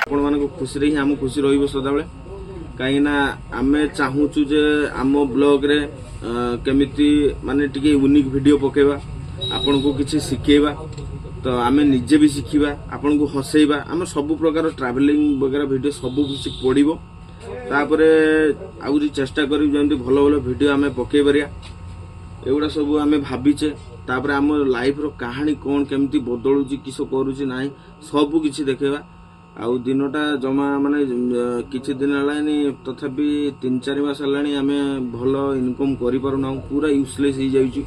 आपण मानको खुशी रही हम खुशी रहिबो सदाबे कहीं ना आमे चाहूचु जे आम ब्लॉग रे केमिति माने टिके यूनिक वीडियो पकेबा आपण को किछि सिखेबा तो आमे निजे भी सिखिबा आपण को हसेबा आम सब प्रकार ट्रैवलिंग वगैरह वीडियो सब किछि पड़िबो तापरे आउरी चेष्टा करी जंती भलो भलो वीडियो आमे पके बरिया एगुडा सब आमे भाबिचे तापरे आम लाइफ रो कहानी कोन केमिति बदलुची किसो करूची नाही सब किछि देखेबा आउ दिनटा जमा माने किछि दिन हलानी तथापि 3-4 मास हलानी आमे भलो इनकम करि पारु ना पूरा यूजलेस ही जाइछु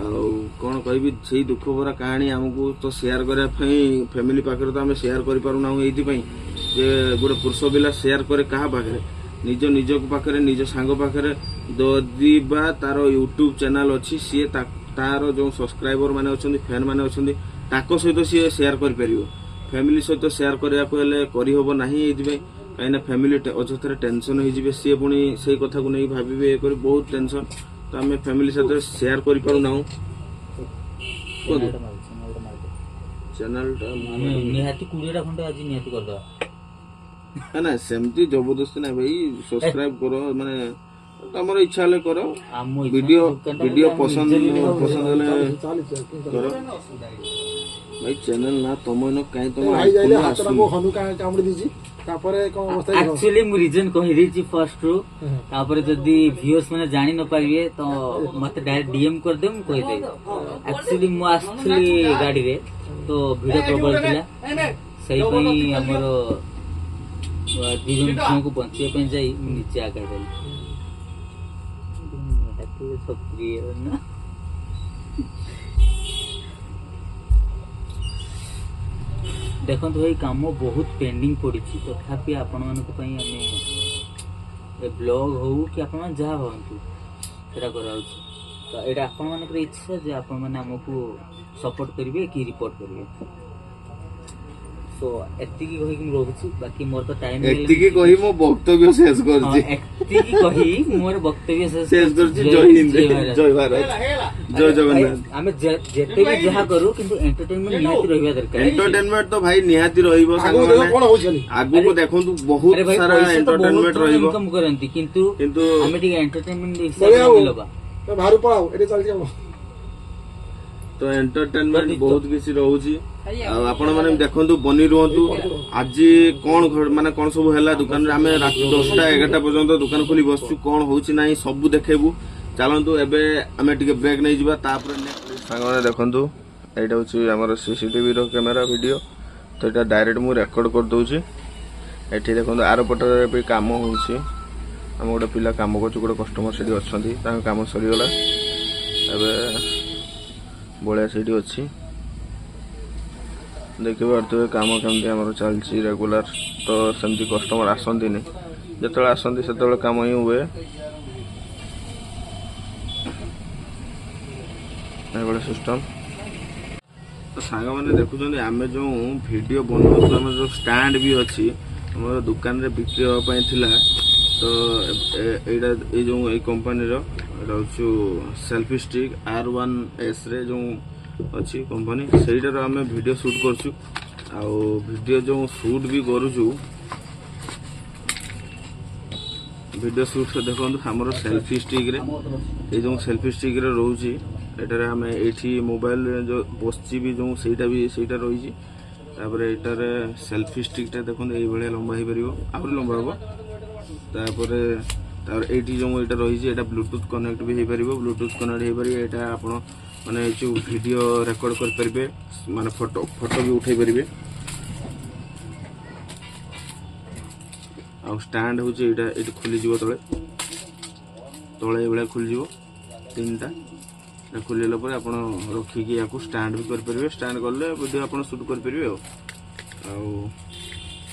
आउ कोन कहबी सेही दुख भरा कहानी हमकु तो शेयर करे फैमिली पाखरे तो आमे शेयर करि पारु ना एथि पई जे गोटे पुरुष पिला शेयर करे कहा पाखरे निज पाखरे निज सांग पाखरे ददी बा तार यूट्यूब चैनल अछि सी तार जो सब्सक्राइबर माने अछंदी फैन माने अछंदी ताको सहित सी शेयर करि परिबो फैमिली सहित शेयर करिया को हेले करि होबो नाही एथि पई काइना फैमिली अजथरे टेंशन हो जिवे सी पुनी सेही कथा को नै भाबिबे करी बहुत टेंशन तो आमे फैमिली साथ शेयर करि पारु ना चैनल टा निहाती 20 टा खंड आज निहाती कर दो ना सेमती जबरदस्ती ना भाई सब्सक्राइब करो माने तमरो इच्छा ले करो वीडियो पसंद हेले करो भाई चैनल ना तमनो काई तम को हनु का कामड़ी दीजी तापरे कोन अवस्था एक्चुअली मु रीजन कहि री छी फर्स्ट रो तापरे जदी व्यूअर्स माने जानि न पारिए तो मते डायरेक्ट डीएम कर दे मु कहि दे एक्चुअली मु आस्थली गाड़ी रे तो वीडियो प्रबल थिला सही पई हमरो जीवन को बंचिए पे जाई नीचे आ गई हैप्पी सक्रिय ना देखो भाई काम बहुत पेंडिंग पड़ी तथापि आपण मानक पई हमें ए ब्लॉग हो कि आपण जहाँ भावतु सेटा करा तो एटा आपण मानक इच्छा जे आपण माने हमकु सपोर्ट करिवे कि रिपोर्ट करिवे सो एतिकी कहि कि रहउछि बाकी मोर तो टाइम एतिकी कहि मो वक्तव्य शेष करछि एतिकी कहि मोर वक्तव्य शेष करछि जय हिंद जय भारत जय जगन्नाथ हमें जेते भी जहा करू किंतु एंटरटेनमेंट निहाती रहबा दरकार एंटरटेनमेंट तो भाई निहाती रहइबो सांग माने कोन होछली आगु को देखंतु बहुत सारा एंटरटेनमेंट रहइबो इनकम करंती किंतु हमें ठीक एंटरटेनमेंट हिसाब मिलबा तो भारू पळाओ एटे चलछि हम तो एंटरटेनमेंट बहुत किसी रहउछि आपण माने देखंतु बनी रहंतु आज कोन माने कोन सब हैला दुकान रे हमें रात 10टा 11टा पर्यंत दुकान खोली बसछु कोन होउछि नाही सब देखेबु चलंतु एबे हमें टिके ब्रेक नै जिबा तापर सांग माने देखंतु एटा होछि हमर सीसीटीवी रो कैमरा वीडियो तो एटा डायरेक्ट मु रेकॉर्ड कर दउछि एठी देखंतु आरो पटर पे काम होउछि हम गोटे पिला काम करछु गोटे कस्टमर सेठी अछंती तांका काम सरी गला एबे बळिया सेठी अछि देखिए पार्थे काम केमती आम चलती रेगुलर तो सेमती कस्टमर आसती जो आसती से कम ही हुए सिस्टम तो सांग मैंने देखुं आम जो वीडियो बनाऊँ आम जो स्टैंड भी अच्छी आम दुकान रे बिक्री होगापाई थिला तो ये जो ये कंपनी सेल्फी स्टिक R1S रे जो अच्छी कंपनी सेटार आम वीडियो शूट करछु आउ वीडियो जो शूट भी करूछु वीडियो शूट से देखो हमर सेल्फी स्टिक रे ये जो सेल्फी स्टिक रे रहउची एटारे आम एठी मोबाइल जो बसची भी जो सेटा रही तापर एटार सेल्फी स्टिक टा देखो ये भाया लंबा हो पार आहरी लंबा हम तापर एठी जो एटा रही एटा ब्लूटूथ कनेक्ट भी हो पार ब्लूटूथ कनेक्ट हो पार एटा आपण माने जो वीडियो रेकॉर्ड कर परिबे माने फोटो भी उठाई परिबे आ स्टैंड होचे एटा खुली जीवो तळे ए बेला खुली जीवो तीनटा खुलेला पर आपण रखी कि याको स्टैंड भी कर परिबे स्टैंड करले वीडियो आपण शूट कर परिबे आ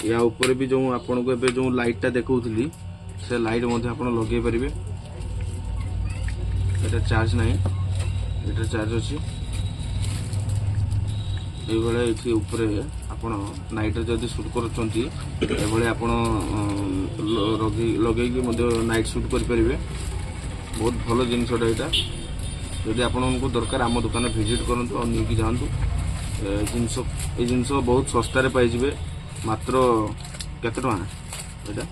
या ऊपर भी जो आपण को एबे जो लाइट टा देखौथली से लाइट मध्ये आपण लगे परिबे एटा चार्ज नाही एटा चार्ज अच्छी ये ऊपर आपण नाइट जदि शूट करछंती एभले आपण लगे नाइट शूट कर परिबे बहुत भल जिनसटा यहाँ जदि आपको दरकार आम दुकान विजिट करूँ और नहीं जातु जिनस बहुत सस्तार पाइबे मात्र केते टଙ୍କା एटा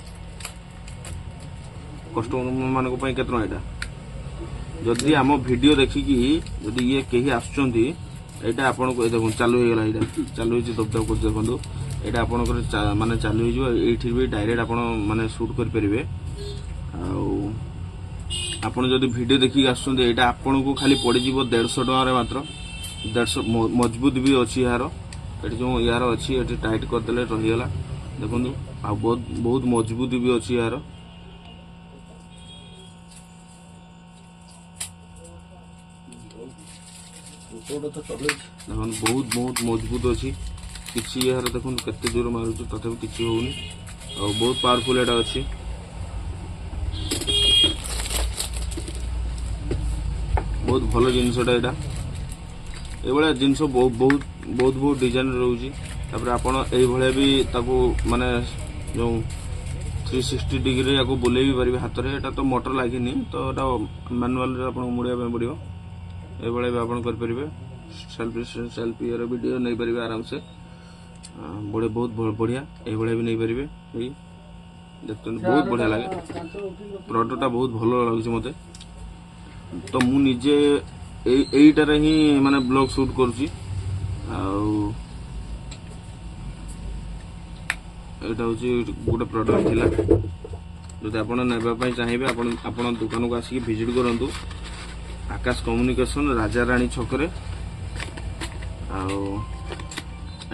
कस्टमर मानक पई केते टଙ୍କା एटा जदि आम वीडियो देखिकी जदि ये कहीं आसुचंती एटा आपन को देखो चालू हो गला एटा चालू होची दब दब कर देखंतु एटा आपन माने चालू हो जो एठी भी डायरेक्ट आपन माने शूट कर परिबे आपण जदि वीडियो देखिक आसुचंती एटा आपन को खाली पड़ी जीवो 150 टଙ୍କା रे मात्र 150 मजबूत भी अछि यार एटी जो यार अछि एटी टाइट कर देले रहि गला देखंतु आ बहुत मजबूत भी अछि यार देखो बहुत मजबूत अच्छी किसी यार देखो केते जोर मारुछु तथापि किसी होउनी और बहुत पावरफुल एटा अच्छी बहुत भल जिनसटा एटा एभलिया जिनस बहुत बहुत बहुत बहुत डिजाइन रोची तापर आपण एई भलिया भी ताको माने जो 360 डिग्री याको बुले भी पारिबे हाथ रे एटा तो मोटर लागिनी तो एटा मैनुअल रे आपण मुड़िया पे पड़ियो एभलिया भी आपण कर परिबे सेल्फी यार वीडियो नहीं पारिबे आराम से बड़े बहुत बढ़िया एभलिया भी नहीं पारिबे एई देखते बहुत बढ़िया लागे प्रोडक्टटा बहुत भलो लागुଛି मते तो मु निजे एईटारे ही माने ब्लॉग शूट करूची एटा होची गोटे प्रोडक्ट थिला जदि आपण नेबा पई चाहिबे आपण दुकान को आसी विजिट करंतु आकाश कम्युनिकेशन राजा रानी छकरे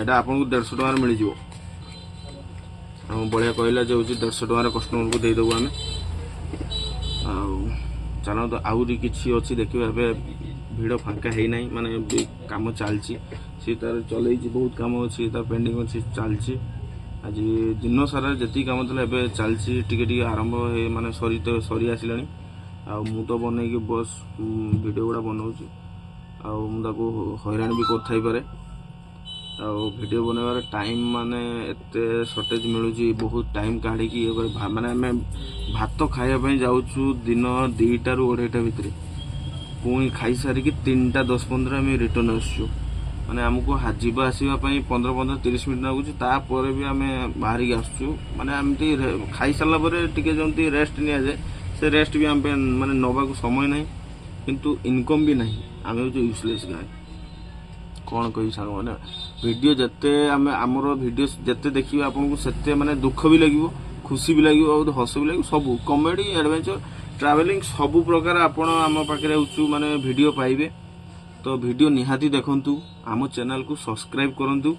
एटा आपन को 150 टଙ୍କା मिल जिवो हम बढ़िया कहला जे होची 150 टଙ୍କା कस्टमर को दे देबो हमें चलो तो आउरी किछि अछि देखिबे एबे भिड़ फांका है नहीं माने काम चलछि सी तार चलै बहुत काम अछि तार पेंडिंग अछि चलछि आज दिन सारा जति काम थला एबे चलछि टिके टिके आरंभ हे माने सरी आसिलानी आ मु तो बनै कि बस वीडियो गुडा बनाउछि आ मु ताको हैरान भी कर थाई पारे आ वीडियो बनावर टाइम माने एते शॉर्टेज मिलुछि बहुत टाइम काढी कि माने हमें भात खाया पई जाउछु दिन 2टा रु 2:30 भितरे पुणी खाई सारिकी 3टा 10-15 आम रिटर्न आसु माने हमको जीवा आसवा 15-30 मिनट लगुच तापर भी आम बाहर आसु माने एमती खाई सारा पर टिके जमती रेस्ट नि जाए से रेस्ट भी आम माने नवा को समय नहीं किंतु इनकम भी नहीं आम हूँ यूजलेस गाय कौन कही सांग मैंने वीडियो जिते आम आमर वीडियो जिते देखिए आपको से माने दुख भी लगे खुशी भी लगे बहुत हस भी लगे सब कॉमेडी एडवेंचर ट्रैवलिंग सबु प्रकार आपण आम पाखे हूँ माने वीडियो पाइबे तो वीडियो निहाती देखंतु आम चैनल को सब्सक्राइब करंतु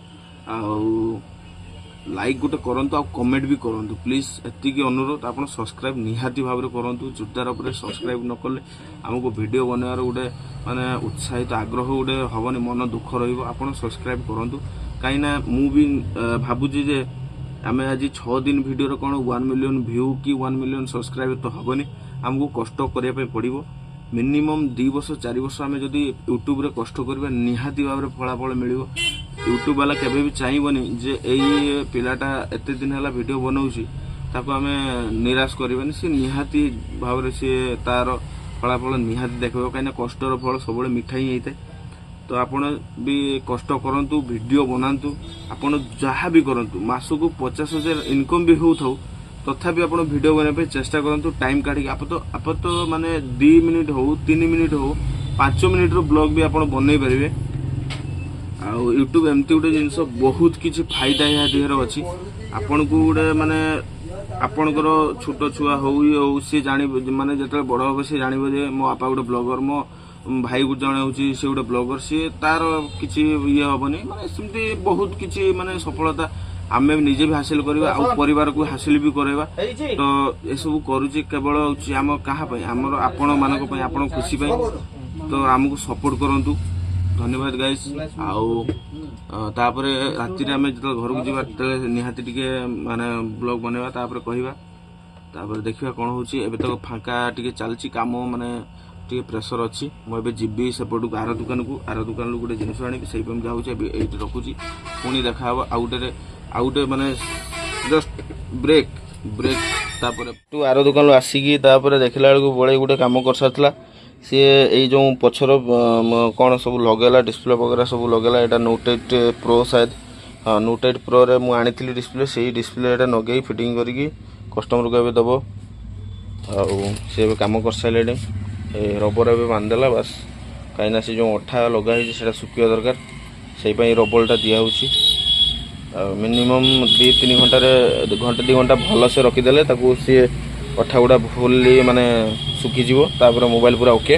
लाइक गोटे करंतु आ कमेंट भी करंतु प्लीज एति की अनुरोध आपण सब्सक्राइब निहाती भाव में करंतु जोरदार उपर सब्सक्राइब न कले आमको वीडियो बनावर गोटे माने उत्साहित आग्रह गोटे हबनी मन दुख रहिबो आपण सब्सक्राइब करंतु काईना मु भी भाबुजी जे आमे आज 6 दिन वीडियो कौन 1 मिलियन व्यू कि 1 मिलियन सब्सक्राइब तो हबनी आमको कष्ट करने पड़ो मिनिमम 2 वर्ष 4 वर्ष आम जदि यूट्यूब रे कष्ट करबा निहाती भाव में फलाफल मिल यूट्यूब वाला केबे भी चाहिबनी जे एई पिलाटा एते दिन हला वीडियो बनाउछि ताको आमे निराश करबानी से निहाती भाव रे से तार फलाफल निहाती देखबो काइना कष्टर फल सब मिठा ही होता तो आपण भी कष्ट करंतु वीडियो बनातु आपण जहाँ भी करंतु मासको 50,000 इनकम भी होथौ तथापि आपण वीडियो बनाबे चेष्टा करंतु टाइम काढी आप तो माने 2 मिनिट हो 3 मिनिट हो 5 मिनिट रो ब्लॉग भी आपण बनै परिबे आ यूट्यूब एमती गोटे जिनस बहुत किछि फायदा या देहर अछि आपण को गोटे माने आपणकर छोट छुआ हो सी जान माने जतले बड़ हो से जानबो जे मो आपा गोटे ब्लॉगर मो भाई को जणे होची से गोटे ब्लॉगर सी तार किछि ये हबनी माने सेमती बहुत किछि माने सफलता आमे निजे भी हासिल करबा आ परिवार को हासिल भी करबा तो ए सब करूची केवल होची हम कहा पई हमर आपण मानक पई आपण खुशी पई तो हमको सपोर्ट करंतु धन्यवाद गाइस आउ तापरे राति रे हमें जत घर को जीवा तले निहाती टिके माने ब्लॉग बनेबा तापरे कहिबा तापरे देखिबा कोन होची एबे तो फांका टिके चलची काम माने टिके प्रेशर अछि मो एबे जिबी सेपटु आर दुकान को गोटे जिनिस आनी सेई पम जाउची एबे एठी रखुची पुनी देखाबो आउटे माने जस्ट ब्रेक तापरे तू आर दुकान आसिकी तापरे देखला बेलको बळे गोटे काम करसाथला सी ये जो पछर कौन सब लगेला डिस्प्ले वगैरह सब लगेला एटा नोट 8 प्रो शायद हाँ नुटाइट प्रो रे मु आनी डिस्प्ले से डिस्प्ले नगे फिटिंग करके कस्टमर को एवं दब सी कम कर सारे रबर एवं बांधदेला बास कहीं से जो अठा लगाई से सुखा दरकार से रबरटा दिहूँ मिनिमम 2-3 घंटे 1-2 घंटा भल से रखीदे सी अठा गुड़ा फुल्ली माने सुखीज मोबाइल पूरा ओके।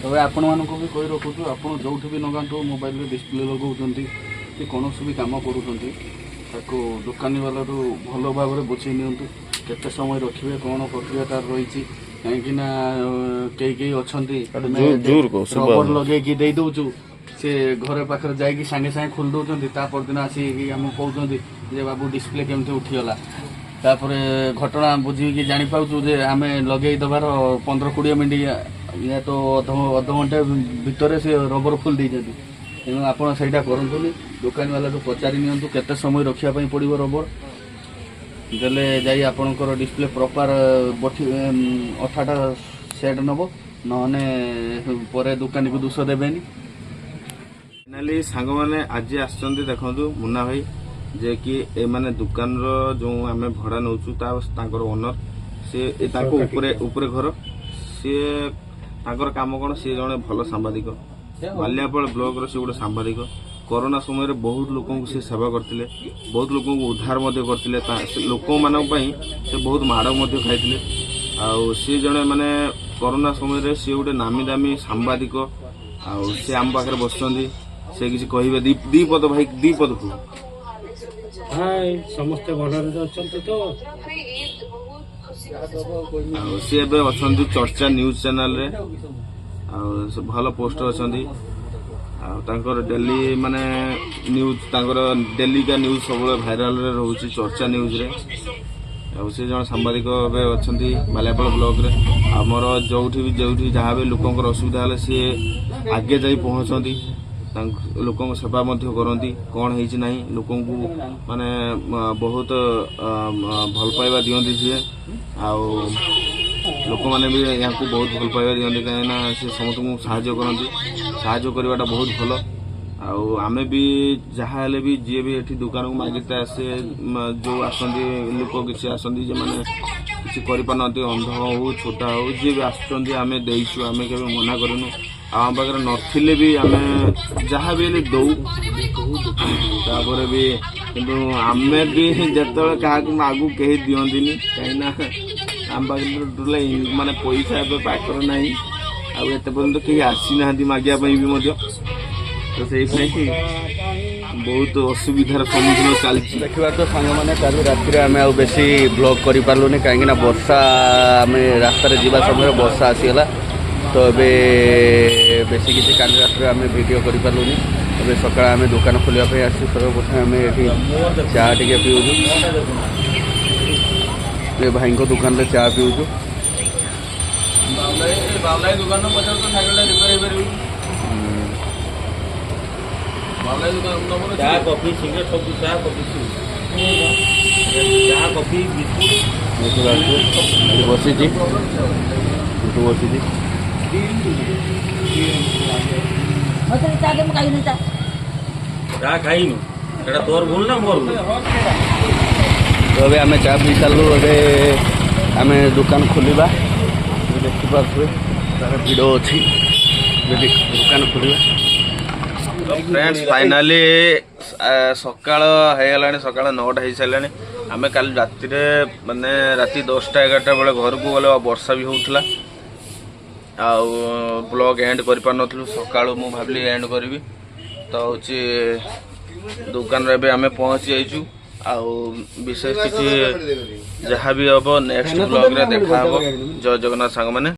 तबे आपण मानको भी कहि रखुछु आपण जोठी भी नगांतो मोबाइल रे डिस्प्ले लगाउछंती कि कोनोसी भी काम करूछंती ताको दुकानी वाला रो भलो भाव रे बुझी नियंतु केते समय रखिबे कोन प्रक्रिया तार रहिछि काहेकि ना केई अछंती जोर को रबर लगे कि दे दउछु से घरे पाखर जाई कि संगे संगे खोल दउछंती ता पर दिन आसी कि हम कहउछंती जे बाबू डिस्प्ले केमते उठियला तापरे घटना बुझी कि जानि पाउछु जे हमें लगे दबार 15-20 मिनिट या तो अध घंटे भितर से रबर फुल देइछंती तेणु आपण सहीटा करंतुनी दुकान वाला तो पचारि नियंतु केते समय रखिया पई पड़िबो रबर देले जाई आपणकर डिस्प्ले प्रॉपर अठाटा सेट नबो नने परे दुकानी को दोष देबेनी। फाइनाली सांग मैंने आज आसचंदी देखंतु मुन्ना भाई जे कि ए माने दुकान रो जो आमे भड़ा नउचु तांकर ओनर से ताको ऊपर घर सी तांकर काम कौन सी जने भल सांबादिक बालियापाल ब्लॉक रो से गोटे सांबादिक कोरोना समय बहुत लोक से सेवा करते बहुत लोक उद्धार करते लोक मान से बहुत माड़ खाई सी जड़े माने कोरोना समय सी गोटे नामी दामी सांबादिक से आम पाखे बस से किसी कहे दी पद भाई दी पद को समस्ते भलरे अछंती तो सी अच्छा चर्चा न्यूज चैनल रे भल पोस्टर अच्छा डेली माने न्यूज डेली का न्यूज सब भाइराल रे रोचे चर्चा न्यूज रे से जन सांबादिक अच्छा बालियापाल ब्लॉक रे आमर जो भी जहाँ भी लोक असुविधा है सी आगे जा पहुँचती लोक सेवा करती कौन है लोक माने बहुत भल पाइबा दिखती सी लोक मैंने भी यहाँ को बहुत भल पाइबा दिखती कहीं से समस्त को साहाय्य करवाटा बहुत भल आमे भी जहाँ हेले भी जी भी ये दुकान को मागिते आसे जो आसती लोक किसी आसती जो मैंने किसी करना अंध हो छोटा हो जी भी आसमें देचु आम के मना करूँ आम पाखे नथिले भी आम जहाँ भी हेले दौ तापर भी किंतु आमे भी जिते क्या आगू कहीं दिखती कहीं आम पाखे माने पैसा पाखर ना आते पर्यटन कहीं आसी ना मागियापी भी तो से बहुत असुविधार सम्मुखीन चलती देखा तो सांग मैंने कल राति आम बेसी ब्लॉग कर पार्लुनि कहीं वर्षा आम रास्तार जावा समय वर्षा आसीगला तो ये बेसी किसी काल रात आम भिड कर पार्लुनि अब सका आम दुकान खोलने आस सर्वप्रथम आम ये चा टे पीऊँ भाई को दुकान में चा पीऊँ चा कॉफी सिगरेट सब चा कॉफी चा कॉफी बसी बसी चा खाइन एटा तोर भूल ना मोर भूल तो अभी आम चा पी सारू एवं आम दुकान खोलिबा देखिपे भिड़ अच्छी दुकान खोलिबा फ्रेंड्स फाइनाली सकाळ हो सकाळ 9टा हो सारे आम कल राति माने राति 10टा-11टा बेले घर को गले वर्षा भी होता ब्लॉग एंड कर पार नथलु सकाळु मु भाबली एंड करबी तो होची दुकान रे बे आमे पहुंची आइछु विशेष किसी जहाँ भी हम नेक्स्ट ब्लॉग रे देखा जय जगन्नाथ सांग माने।